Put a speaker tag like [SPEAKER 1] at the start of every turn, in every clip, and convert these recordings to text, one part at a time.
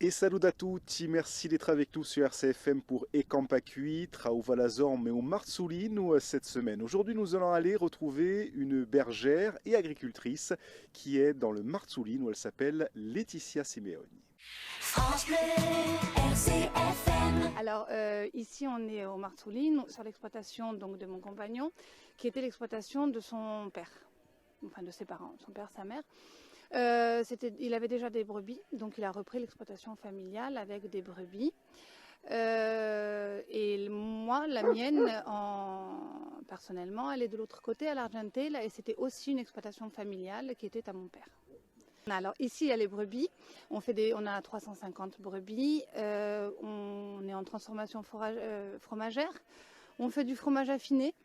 [SPEAKER 1] Et salut à tutti, merci d'être avec nous sur RCFM pour Ecampacui, Trauvalazorm et au Marzulino cette semaine. Aujourd'hui, nous allons aller retrouver une bergère et agricultrice qui est dans le Marzulino. Elle s'appelle Laetitia Simeoni.
[SPEAKER 2] France Bleu, RCFM.
[SPEAKER 3] Alors ici on est au Marzulino sur l'exploitation donc de mon compagnon qui était l'exploitation de son père, enfin de ses parents, son père, sa mère. Il avait déjà des brebis, donc il a repris l'exploitation familiale avec des brebis. Et moi, la mienne, personnellement, elle est de l'autre côté à l'Argenteuil et c'était aussi une exploitation familiale qui était à mon père. Alors ici, il y a les brebis. On a 350 brebis. On est en transformation fromagère. On fait du fromage affiné,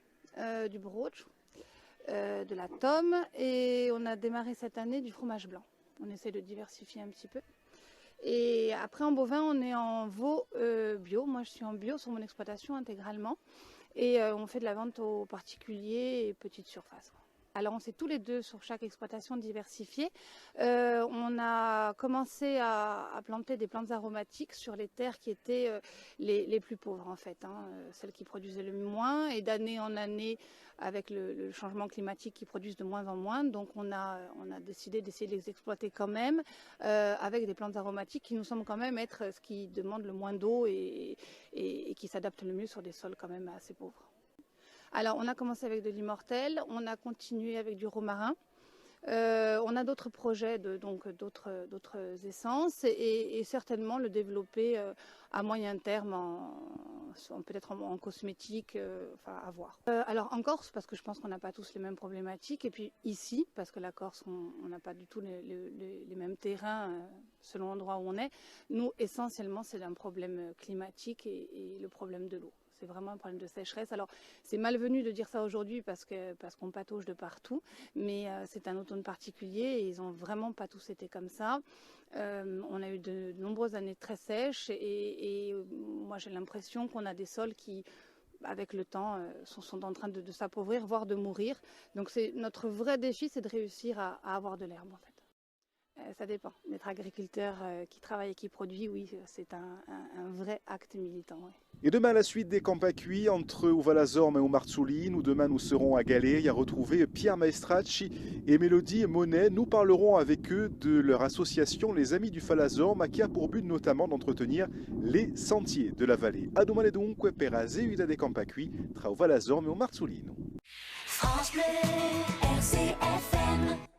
[SPEAKER 3] du brooch, de la tome, et on a démarré cette année du fromage blanc. On essaie de diversifier un petit peu. Et après en bovin, on est en veau bio. Moi, je suis en bio sur mon exploitation intégralement. Et on fait de la vente aux particuliers et petites surfaces. Alors on s'est tous les deux sur chaque exploitation diversifiée. On a commencé à planter des plantes aromatiques sur les terres qui étaient les plus pauvres en fait, celles qui produisaient le moins, et d'année en année avec le changement climatique qui produisent de moins en moins. Donc on a décidé d'essayer de les exploiter quand même avec des plantes aromatiques qui nous semblent quand même être ce qui demande le moins d'eau et qui s'adapte le mieux sur des sols quand même assez pauvres. Alors, on a commencé avec de l'immortel, on a continué avec du romarin. On a d'autres projets, d'autres essences et certainement le développer à moyen terme, peut-être en cosmétique, à voir. Alors en Corse, parce que je pense qu'on n'a pas tous les mêmes problématiques, et puis ici, parce que la Corse, on n'a pas du tout les mêmes terrains selon l'endroit où on est. Nous, essentiellement, c'est un problème climatique et le problème de l'eau. C'est vraiment un problème de sécheresse. Alors, c'est malvenu de dire ça aujourd'hui parce qu'on patauge de partout, mais c'est un automne particulier et ils n'ont vraiment pas tous été comme ça. On a eu de nombreuses années très sèches et moi j'ai l'impression qu'on a des sols qui, avec le temps, sont en train de s'appauvrir, voire de mourir. Donc notre vrai défi, c'est de réussir à avoir de l'herbe en fait. Ça dépend. D'être agriculteur qui travaille et qui produit, oui, c'est un vrai acte militant. Ouais.
[SPEAKER 1] Et demain, la suite des Campacui entre Uvalazorm et au Marzulino. Demain, nous serons à Galeri à retrouver Pierre Maestracci et Mélodie Monet. Nous parlerons avec eux de leur association Les Amis du Falazorm, qui a pour but notamment d'entretenir les sentiers de la vallée. A domani dunque per la Zeuida dei Campacui tra Uvalazorm e o Marzulino.
[SPEAKER 2] France Bleu, RCFM.